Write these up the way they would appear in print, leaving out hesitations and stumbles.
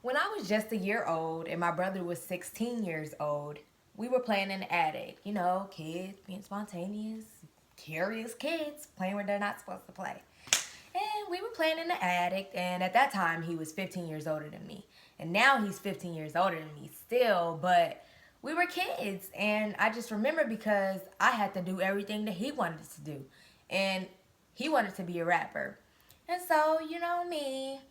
When I was just a year old and my brother was 16 years old, we were playing in the attic. You know, kids being spontaneous, curious kids playing where they're not supposed to play. And we were playing in the attic, and at that time he was 15 years older than me. And now he's 15 years older than me still, but we were kids. And I just remember because I had to do everything that he wanted to do. And he wanted to be a rapper. And so, you know me,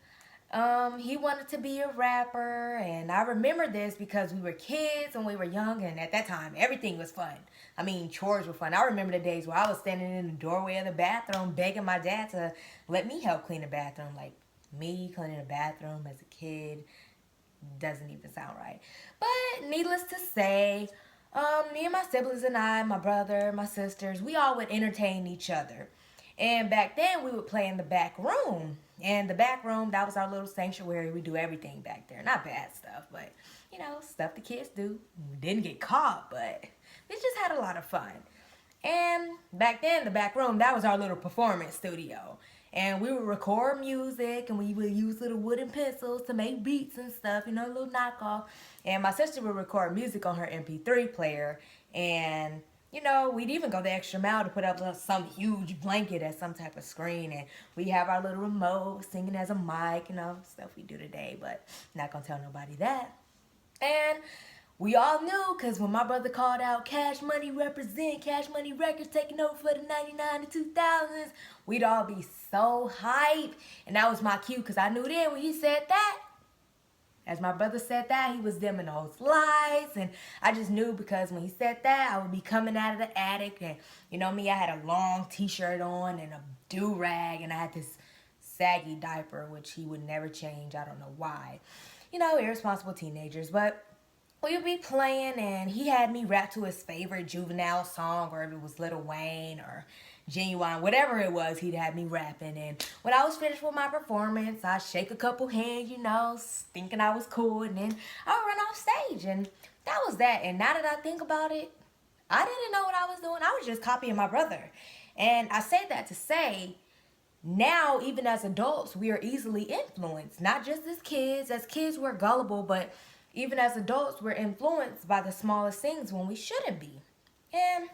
he wanted to be a rapper, and I remember this because we were kids when we were young, and at that time, everything was fun. I mean, chores were fun. I remember the days where I was standing in the doorway of the bathroom begging my dad to let me help clean the bathroom. Like, me cleaning the bathroom as a kid doesn't even sound right. But needless to say, me and my siblings and I, my brother, my sisters, we all would entertain each other. And back then, we would play in the back room. And the back room, that was our little sanctuary. We do everything back there. Not bad stuff, but, you know, stuff the kids do. We didn't get caught, but we just had a lot of fun. And back then, the back room, that was our little performance studio. And we would record music and we would use little wooden pencils to make beats and stuff, you know, a little knockoff. And my sister would record music on her MP3 player. And, you know, we'd even go the extra mile to put up some huge blanket as some type of screen. And we have our little remote singing as a mic, you know, stuff we do today. But not going to tell nobody that. And we all knew because when my brother called out Cash Money represent, Cash Money Records taking over for the 99 to 2000s, we'd all be so hype. And that was my cue because I knew then when he said that, as my brother said that, he was dimming those lights. And I just knew because when he said that, I would be coming out of the attic. And you know me, I had a long t-shirt on and a do-rag. And I had this saggy diaper, which he would never change. I don't know why. You know, irresponsible teenagers. But we would be playing and he had me rap to his favorite Juvenile song, or if it was Lil Wayne or Genuine, whatever it was, he'd have me rapping. And when I was finished with my performance, I'd shake a couple hands, you know, thinking I was cool, and then I would run off stage. And that was that. And now that I think about it, I didn't know what I was doing. I was just copying my brother. And I say that to say, now, even as adults, we are easily influenced. Not just as kids. As kids, we're gullible, but even as adults, we're influenced by the smallest things when we shouldn't be. And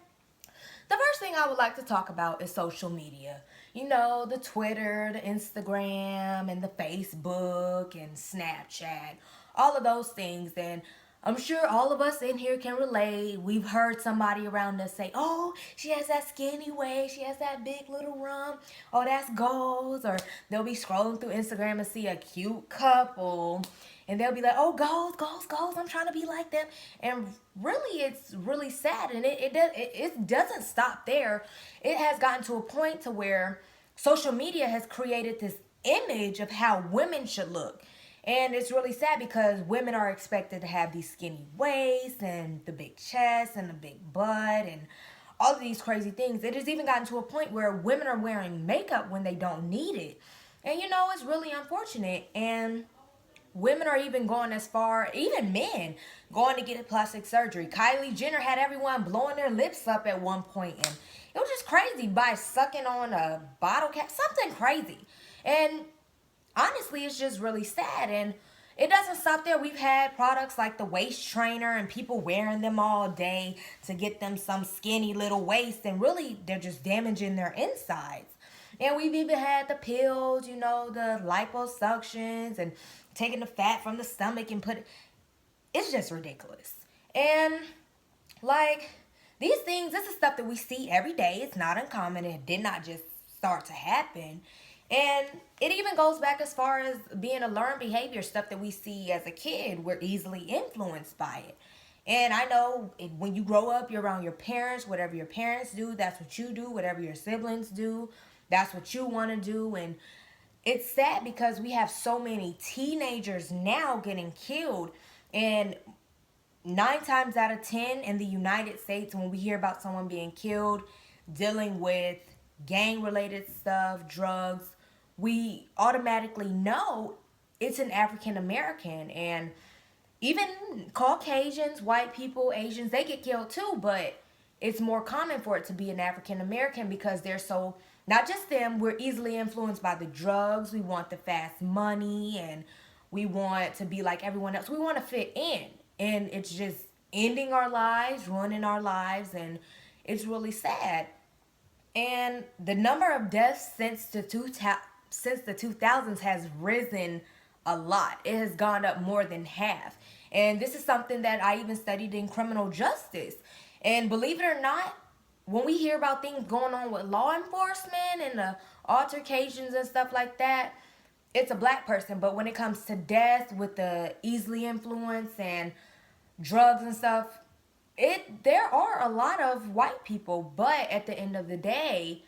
the first thing I would like to talk about is social media. You know, the Twitter, the Instagram, and the Facebook, and Snapchat, all of those things. And I'm sure all of us in here can relate. We've heard somebody around us say, oh, she has that skinny waist, she has that big little rump, oh, that's goals. Or they'll be scrolling through Instagram and see a cute couple and they'll be like, oh, goals, goals, goals, I'm trying to be like them. And really, it's really sad. And it doesn't stop there. It has gotten to a point to where social media has created this image of how women should look. And it's really sad because women are expected to have these skinny waists and the big chest and the big butt and all of these crazy things. It has even gotten to a point where women are wearing makeup when they don't need it. And you know, it's really unfortunate. And women are even going as far, even men, going to get plastic surgery. Kylie Jenner had everyone blowing their lips up at one point, and it was just crazy by sucking on a bottle cap, something crazy. And honestly, it's just really sad. And it doesn't stop there. We've had products like the waist trainer and people wearing them all day to get them some skinny little waist, and really they're just damaging their insides. And we've even had the pills, you know, the liposuctions and taking the fat from the stomach and put it. It's just ridiculous. And like these things, this is stuff that we see every day. It's not uncommon. It did not just start to happen. And it even goes back as far as being a learned behavior, stuff that we see as a kid. We're easily influenced by it. And I know when you grow up, you're around your parents. Whatever your parents do, that's what you do. Whatever your siblings do, that's what you want to do. And it's sad because we have so many teenagers now getting killed. And 9 times out of 10 in the United States, when we hear about someone being killed, dealing with gang related stuff, drugs, we automatically know it's an African American. And even Caucasians, white people, Asians, they get killed too, but it's more common for it to be an African American because they're so, not just them, we're easily influenced by the drugs. We want the fast money and We want to be like everyone else. We want to fit in. And it's just ending our lives, ruining our lives, and it's really sad. And the number of deaths since the 2000s has risen a lot. It has gone up more than half. And this is something that I even studied in criminal justice. And believe it or not, when we hear about things going on with law enforcement and the altercations and stuff like that, it's a black person. But when it comes to death with the easily influenced and drugs and stuff, there are a lot of white people, but at the end of the day,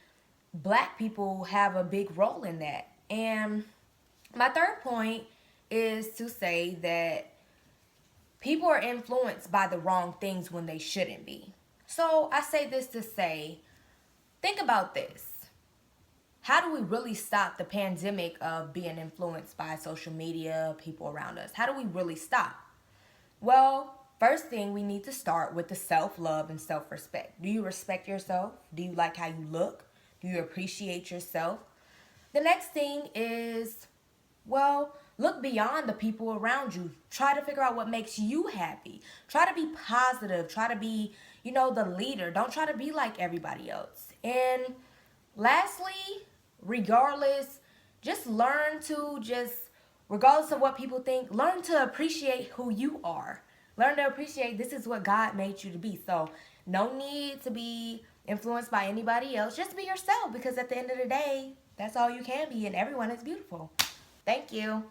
black people have a big role in that. And my third point is to say that people are influenced by the wrong things when they shouldn't be. So I say this to say, think about this. How do we really stop the pandemic of being influenced by social media, people around us? How do we really stop? Well, first thing, we need to start with the self-love and self-respect. Do you respect yourself? Do you like how you look? Do you appreciate yourself? The next thing is, well, look beyond the people around you. Try to figure out what makes you happy. Try to be positive. Try to be, the leader. Don't try to be like everybody else. And lastly, regardless, regardless of what people think, learn to appreciate who you are. Learn to appreciate this is what God made you to be. So no need to be influenced by anybody else. Just be yourself, because at the end of the day, that's all you can be, and everyone is beautiful. Thank you.